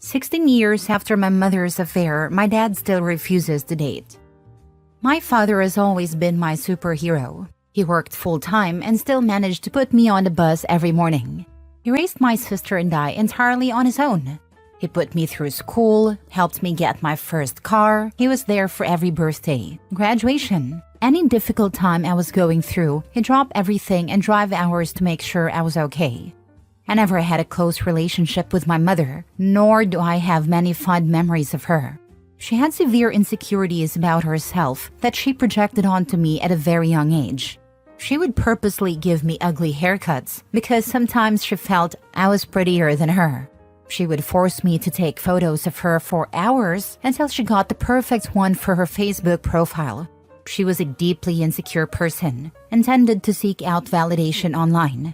16 years after my mother's affair, my dad still refuses to date. My father has always been my superhero. He worked full-time and still managed to put me on the bus every morning. He raised my sister and I entirely on his own. He put me through school, helped me get my first car. He was there for every birthday, graduation. Any difficult time I was going through, he'd drop everything and drive hours to make sure I was okay. I never had a close relationship with my mother, nor do I have many fond memories of her. She had severe insecurities about herself that she projected onto me at a very young age. She would purposely give me ugly haircuts because sometimes she felt I was prettier than her. She would force me to take photos of her for hours until she got the perfect one for her Facebook profile. She was a deeply insecure person and tended to seek out validation online.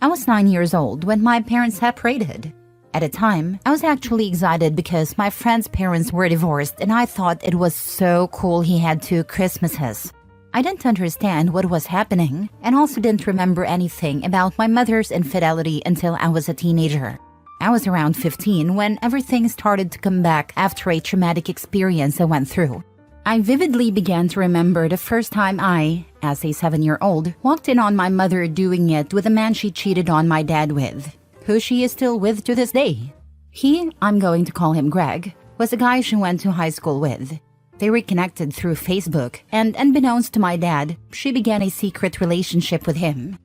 I was 9 years old when my parents separated. At the time, I was actually excited because my friend's parents were divorced and I thought it was so cool he had 2 Christmases. I didn't understand what was happening and also didn't remember anything about my mother's infidelity until I was a teenager. I was around 15 when everything started to come back after a traumatic experience I went through. I vividly began to remember the first time I, as a 7-year-old, walked in on my mother doing it with a man she cheated on my dad with, who she is still with to this day. He, I'm going to call him Greg, was a guy she went to high school with. They reconnected through Facebook, and unbeknownst to my dad, she began a secret relationship with him.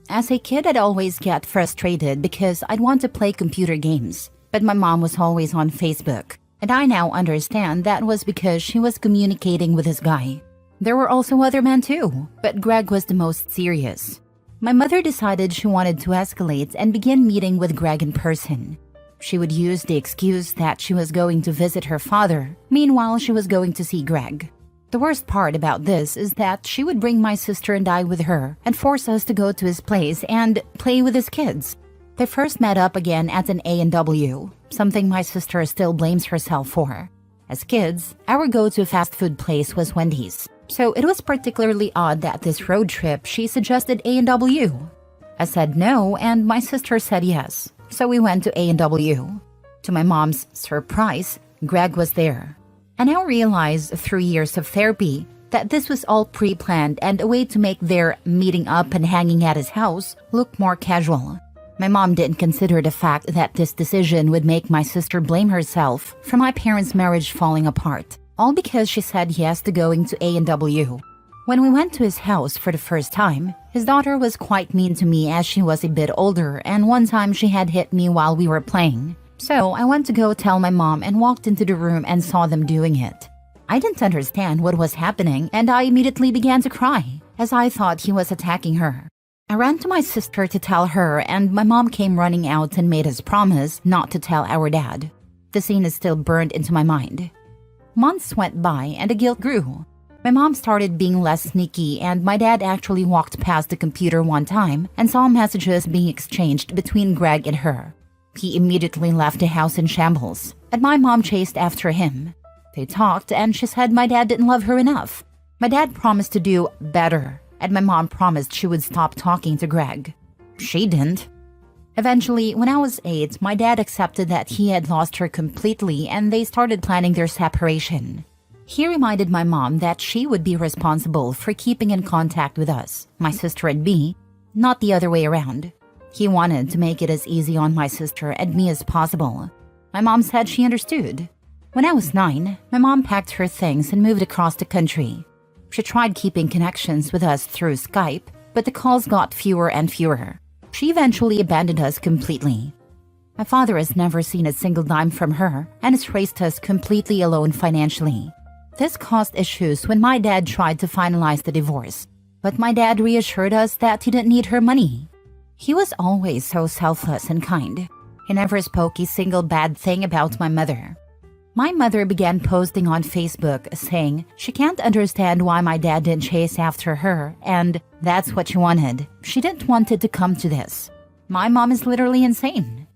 As a kid, I'd always get frustrated because I'd want to play computer games, but my mom was always on Facebook, and I now understand that was because she was communicating with this guy. There were also other men too, but Greg was the most serious. My mother decided she wanted to escalate and begin meeting with Greg in person. She would use the excuse that she was going to visit her father. Meanwhile, she was going to see Greg. The worst part about this is that she would bring my sister and I with her and force us to go to his place and play with his kids. They first met up again at an A&W, something my sister still blames herself for. As kids, our go-to fast food place was Wendy's, so it was particularly odd that this road trip she suggested A&W. I said no, and my sister said yes, so we went to A&W. To my mom's surprise, Greg was there. I now realize through years of therapy that this was all pre-planned and a way to make their meeting up and hanging at his house look more casual. My mom didn't consider the fact that this decision would make my sister blame herself for my parents' marriage falling apart, all because she said yes to going to A&W. When we went to his house for the first time, his daughter was quite mean to me as she was a bit older, and one time she had hit me while we were playing. So I went to go tell my mom and walked into the room and saw them doing it. I didn't understand what was happening and I immediately began to cry, as I thought he was attacking her. I ran to my sister to tell her and my mom came running out and made us promise not to tell our dad. The scene is still burned into my mind. Months went by and the guilt grew. My mom started being less sneaky and my dad actually walked past the computer one time and saw messages being exchanged between Greg and her. He immediately left the house in shambles, and my mom chased after him. They talked, and she said my dad didn't love her enough. My dad promised to do better, and my mom promised she would stop talking to Greg. She didn't. Eventually, when I was 8, my dad accepted that he had lost her completely, and they started planning their separation. He reminded my mom that she would be responsible for keeping in contact with us, my sister and me, not the other way around. He wanted to make it as easy on my sister and me as possible. My mom said she understood. When I was 9, my mom packed her things and moved across the country. She tried keeping connections with us through Skype, but the calls got fewer and fewer. She eventually abandoned us completely. My father has never seen a single dime from her and has raised us completely alone financially. This caused issues when my dad tried to finalize the divorce, but my dad reassured us that he didn't need her money. He was always so selfless and kind. He never spoke a single bad thing about my mother. My mother began posting on Facebook saying she can't understand why my dad didn't chase after her and that's what she wanted. She didn't want it to come to this. My mom is literally insane.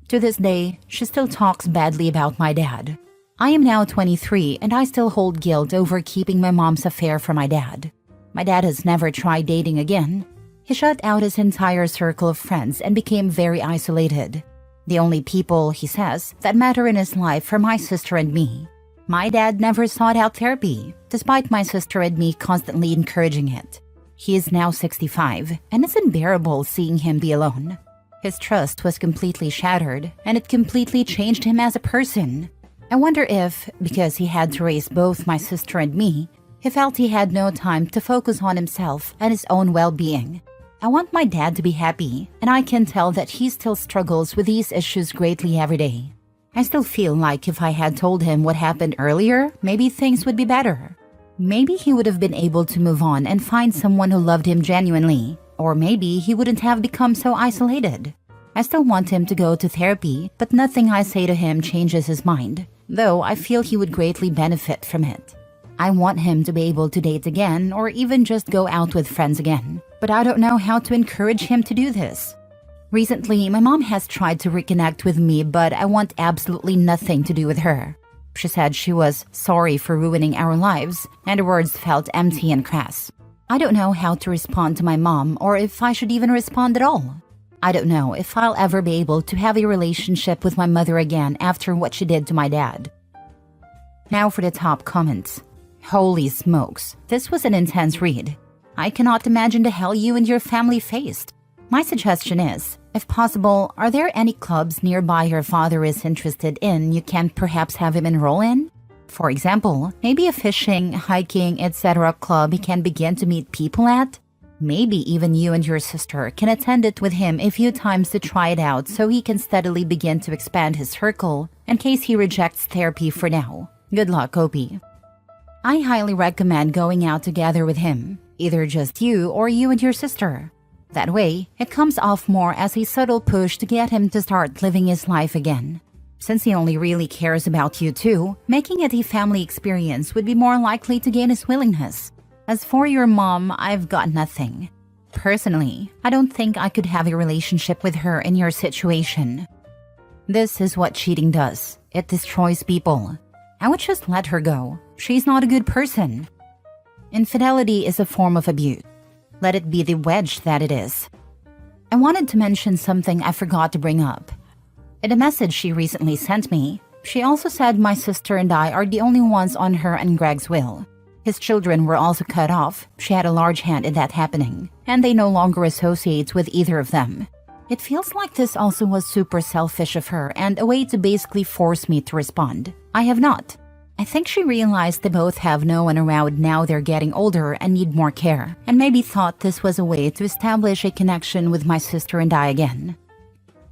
To this day, she still talks badly about my dad. I am now 23 and I still hold guilt over keeping my mom's affair from my dad. My dad has never tried dating again. He shut out his entire circle of friends and became very isolated. The only people, he says, that matter in his life are my sister and me. My dad never sought out therapy, despite my sister and me constantly encouraging it. He is now 65, and it's unbearable seeing him be alone. His trust was completely shattered, and it completely changed him as a person. I wonder if, because he had to raise both my sister and me, he felt he had no time to focus on himself and his own well-being. I want my dad to be happy, and I can tell that he still struggles with these issues greatly every day. I still feel like if I had told him what happened earlier, maybe things would be better. Maybe he would have been able to move on and find someone who loved him genuinely, or maybe he wouldn't have become so isolated. I still want him to go to therapy, but nothing I say to him changes his mind, though I feel he would greatly benefit from it. I want him to be able to date again or even just go out with friends again, but I don't know how to encourage him to do this. Recently, my mom has tried to reconnect with me, but I want absolutely nothing to do with her. She said she was sorry for ruining our lives, and her words felt empty and crass. I don't know how to respond to my mom or if I should even respond at all. I don't know if I'll ever be able to have a relationship with my mother again after what she did to my dad. Now for the top comments. Holy smokes, this was an intense read. I cannot imagine the hell you and your family faced. My suggestion is, if possible, are there any clubs nearby your father is interested in you can perhaps have him enroll in? For example, maybe a fishing, hiking, etc. club he can begin to meet people at? Maybe even you and your sister can attend it with him a few times to try it out so he can steadily begin to expand his circle in case he rejects therapy for now. Good luck, Opie. I highly recommend going out together with him, either just you or you and your sister. That way, it comes off more as a subtle push to get him to start living his life again. Since he only really cares about you too, making it a family experience would be more likely to gain his willingness. As for your mom, I've got nothing. Personally, I don't think I could have a relationship with her in your situation. This is what cheating does. It destroys people. I would just let her go. She's not a good person. Infidelity is a form of abuse. Let it be the wedge that it is. I wanted to mention something I forgot to bring up. In a message she recently sent me, she also said my sister and I are the only ones on her and Greg's will. His children were also cut off. She had a large hand in that happening, and they no longer associate with either of them. It feels like this also was super selfish of her and a way to basically force me to respond. I have not. I think she realized they both have no one around now they're getting older and need more care, and maybe thought this was a way to establish a connection with my sister and I again.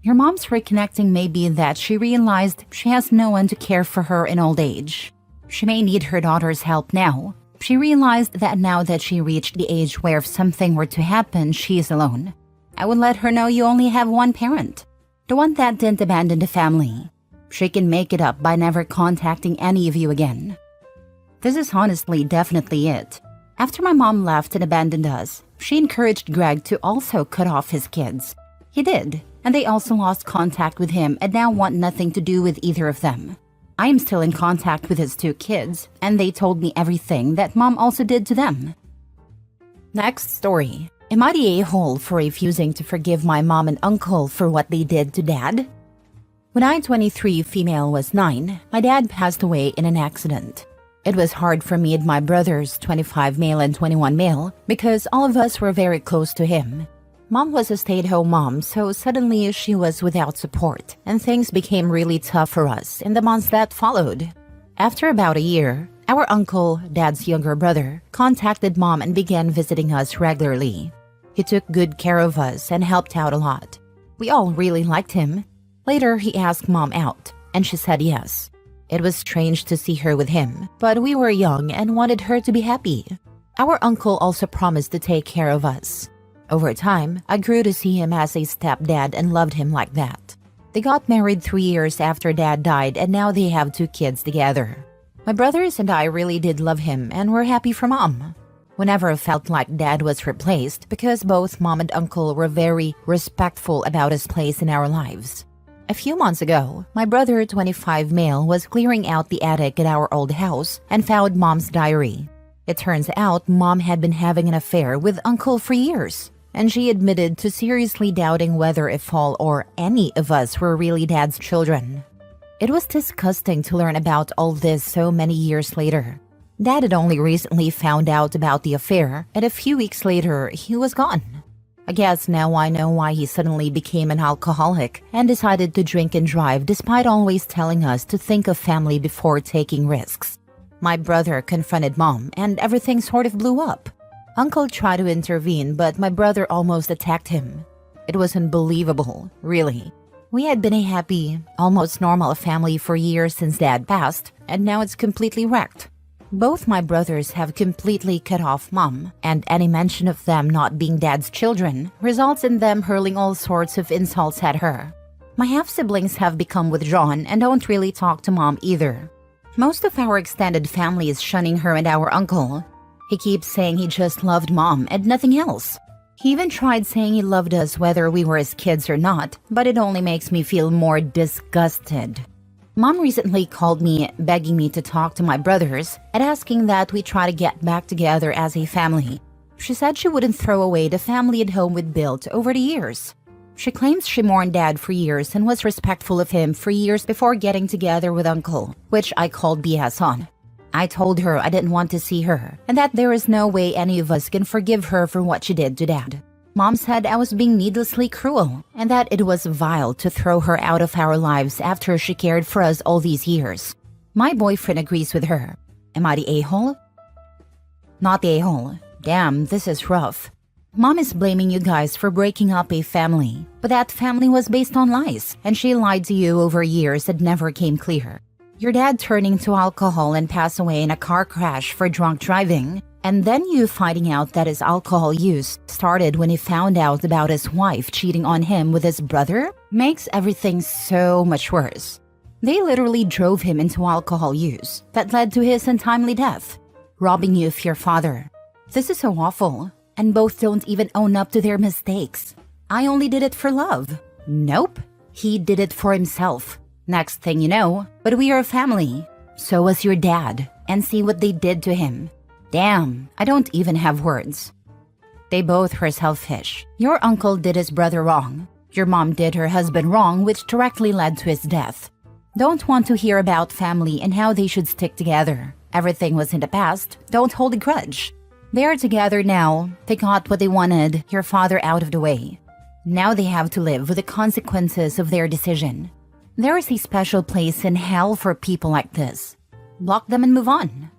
Your mom's reconnecting may be that she realized she has no one to care for her in old age. She may need her daughter's help now. She realized that now that she reached the age where if something were to happen, she is alone. I would let her know you only have one parent, the one that didn't abandon the family. She can make it up by never contacting any of you again. This is honestly definitely it. After my mom left and abandoned us, she encouraged Greg to also cut off his kids. He did, and they also lost contact with him and now want nothing to do with either of them. I am still in contact with his two kids, and they told me everything that mom also did to them. Next story. Am I the a-hole for refusing to forgive my mom and uncle for what they did to dad? When I, 23 female, was 9, my dad passed away in an accident. It was hard for me and my brothers, 25 male and 21 male, because all of us were very close to him. Mom was a stay-at-home mom, so suddenly she was without support, and things became really tough for us in the months that followed. After about a year, our uncle, dad's younger brother, contacted mom and began visiting us regularly. He took good care of us and helped out a lot. We all really liked him. Later, he asked mom out, and she said yes. It was strange to see her with him, but we were young and wanted her to be happy. Our uncle also promised to take care of us. Over time, I grew to see him as a stepdad and loved him like that. They got married 3 years after dad died, and now they have 2 kids together. My brothers and I really did love him and were happy for mom. We never felt like dad was replaced because both mom and uncle were very respectful about his place in our lives. A few months ago, my brother, 25 male, was clearing out the attic at our old house and found mom's diary. It turns out mom had been having an affair with uncle for years, and she admitted to seriously doubting whether if all or any of us were really Dad's children. It was disgusting to learn about all this so many years later. Dad had only recently found out about the affair, and a few weeks later, he was gone. I guess now I know why he suddenly became an alcoholic and decided to drink and drive despite always telling us to think of family before taking risks. My brother confronted Mom, and everything sort of blew up. Uncle tried to intervene, but my brother almost attacked him. It was unbelievable, really. We had been a happy, almost normal family for years since Dad passed, and now it's completely wrecked. Both my brothers have completely cut off Mom, and any mention of them not being Dad's children results in them hurling all sorts of insults at her. My half-siblings have become withdrawn and don't really talk to Mom either. Most of our extended family is shunning her and our uncle. He keeps saying he just loved Mom and nothing else. He even tried saying he loved us whether we were his kids or not, but it only makes me feel more disgusted. Mom recently called me, begging me to talk to my brothers and asking that we try to get back together as a family. She said she wouldn't throw away the family at home we'd built over the years. She claims she mourned Dad for years and was respectful of him for years before getting together with Uncle, which I called BS on. I told her I didn't want to see her and that there is no way any of us can forgive her for what she did to Dad. Mom said I was being needlessly cruel and that it was vile to throw her out of our lives after she cared for us all these years. My boyfriend agrees with her. Am I the a-hole? Not the a-hole. Damn, this is rough. Mom is blaming you guys for breaking up a family, but that family was based on lies, and she lied to you over years that never came clear. Your dad turning to alcohol and pass away in a car crash for drunk driving, and then you finding out that his alcohol use started when he found out about his wife cheating on him with his brother, makes everything so much worse. They literally drove him into alcohol use that led to his untimely death, robbing you of your father. This is so awful, and both don't even own up to their mistakes. I only did it for love. Nope, he did it for himself. Next thing you know, but we are a family. So was your dad, and see what they did to him. Damn, I don't even have words. They both were selfish. Your uncle did his brother wrong. Your mom did her husband wrong, which directly led to his death. Don't want to hear about family and how they should stick together. Everything was in the past. Don't hold a grudge. They are together now. They got what they wanted, your father out of the way. Now they have to live with the consequences of their decision. There is a special place in hell for people like this. Block them and move on.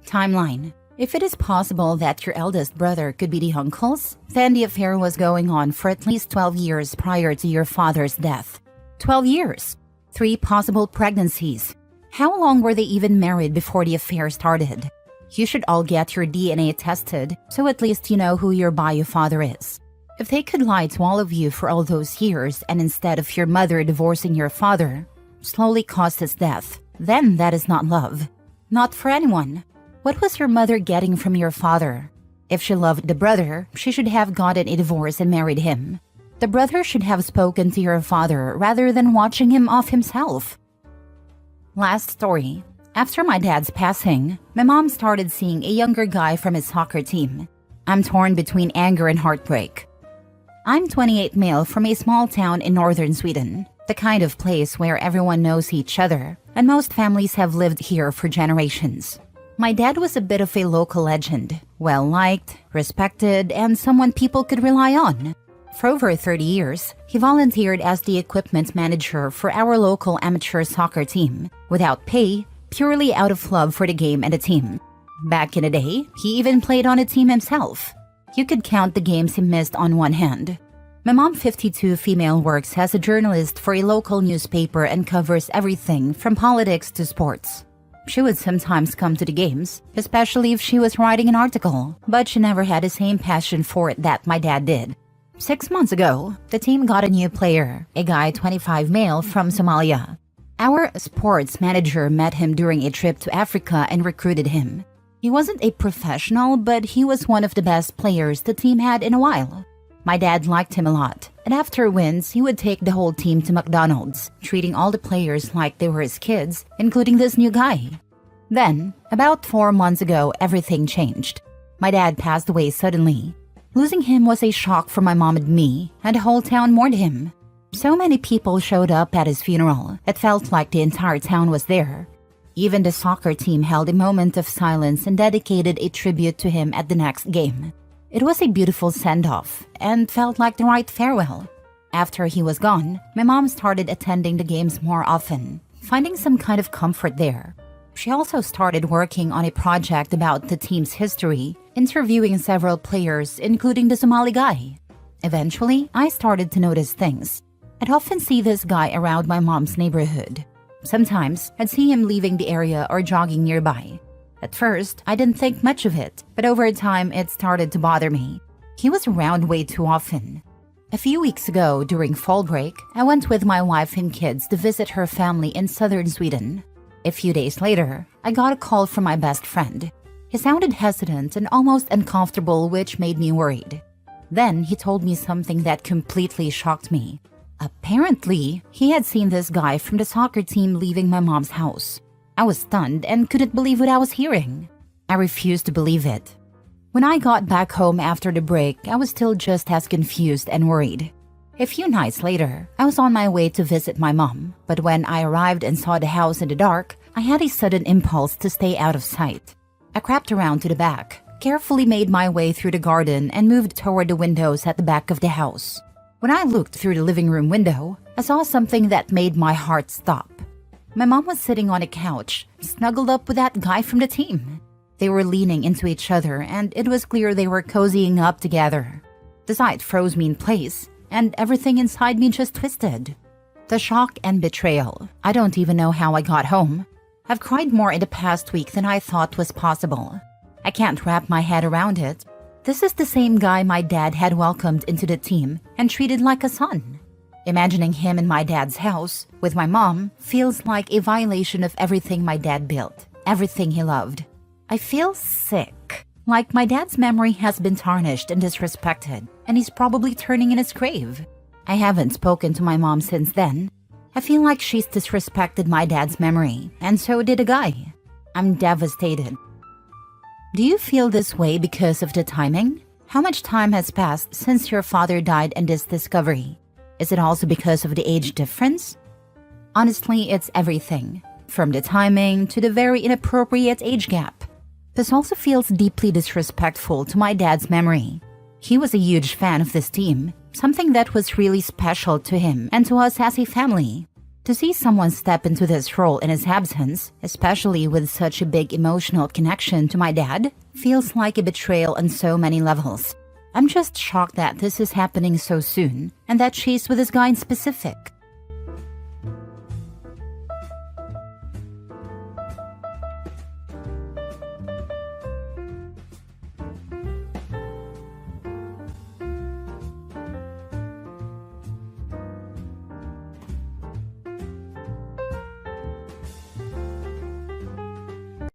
Timeline. If it is possible that your eldest brother could be the uncles, then the affair was going on for at least 12 years prior to your father's death. 12 years. 3 possible pregnancies. How long were they even married before the affair started? You should all get your DNA tested, so at least you know who your bio father is. If they could lie to all of you for all those years and instead of your mother divorcing your father, slowly caused his death, then that is not love. Not for anyone. What was your mother getting from your father? If she loved the brother, she should have gotten a divorce and married him. The brother should have spoken to your father rather than watching him off himself. Last story. After my dad's passing, my mom started seeing a younger guy from his soccer team. I'm torn between anger and heartbreak. I'm 28 male from a small town in northern Sweden, the kind of place where everyone knows each other, and most families have lived here for generations. My dad was a bit of a local legend, well-liked, respected, and someone people could rely on. For over 30 years, he volunteered as the equipment manager for our local amateur soccer team, without pay, purely out of love for the game and the team. Back in the day, he even played on a team himself. You could count the games he missed on one hand. My mom, 52 female, works as a journalist for a local newspaper and covers everything from politics to sports. She would sometimes come to the games, especially if she was writing an article, but she never had the same passion for it that my dad did. 6 months ago, the team got a new player, a guy 25 male from Somalia. Our sports manager met him during a trip to Africa and recruited him. He wasn't a professional, but he was one of the best players the team had in a while. My dad liked him a lot, and after wins, he would take the whole team to McDonald's, treating all the players like they were his kids, including this new guy. Then, about 4 months ago, everything changed. My dad passed away suddenly. Losing him was a shock for my mom and me, and the whole town mourned him. So many people showed up at his funeral, it felt like the entire town was there. Even the soccer team held a moment of silence and dedicated a tribute to him at the next game. It was a beautiful send-off, and felt like the right farewell. After he was gone, my mom started attending the games more often, finding some kind of comfort there. She also started working on a project about the team's history, interviewing several players, including the Somali guy. Eventually, I started to notice things. I'd often see this guy around my mom's neighborhood. Sometimes, I'd see him leaving the area or jogging nearby. At first, I didn't think much of it, but over time, it started to bother me. He was around way too often. A few weeks ago, during fall break, I went with my wife and kids to visit her family in southern Sweden. A few days later, I got a call from my best friend. He sounded hesitant and almost uncomfortable, which made me worried. Then he told me something that completely shocked me. Apparently, he had seen this guy from the soccer team leaving my mom's house. I was stunned and couldn't believe what I was hearing. I refused to believe it. When I got back home after the break, I was still just as confused and worried. A few nights later, I was on my way to visit my mom, but when I arrived and saw the house in the dark, I had a sudden impulse to stay out of sight. I crept around to the back, carefully made my way through the garden and moved toward the windows at the back of the house. When I looked through the living room window, I saw something that made my heart stop. My mom was sitting on a couch, snuggled up with that guy from the team. They were leaning into each other, and it was clear they were cozying up together. The sight froze me in place, and everything inside me just twisted. The shock and betrayal. I don't even know how I got home. I've cried more in the past week than I thought was possible. I can't wrap my head around it. This is the same guy my dad had welcomed into the team and treated like a son. Imagining him in my dad's house with my mom feels like a violation of everything my dad built, everything he loved. I feel sick, like my dad's memory has been tarnished and disrespected, and he's probably turning in his grave. I haven't spoken to my mom since then. I feel like she's disrespected my dad's memory, and so did a guy. I'm devastated. Do you feel this way because of the timing? How much time has passed since your father died and this discovery? Is it also because of the age difference? Honestly, it's everything, from the timing to the very inappropriate age gap. This also feels deeply disrespectful to my dad's memory. He was a huge fan of this team, something that was really special to him and to us as a family. To see someone step into this role in his absence, especially with such a big emotional connection to my dad, feels like a betrayal on so many levels. I'm just shocked that this is happening so soon, and that she's with this guy in specific.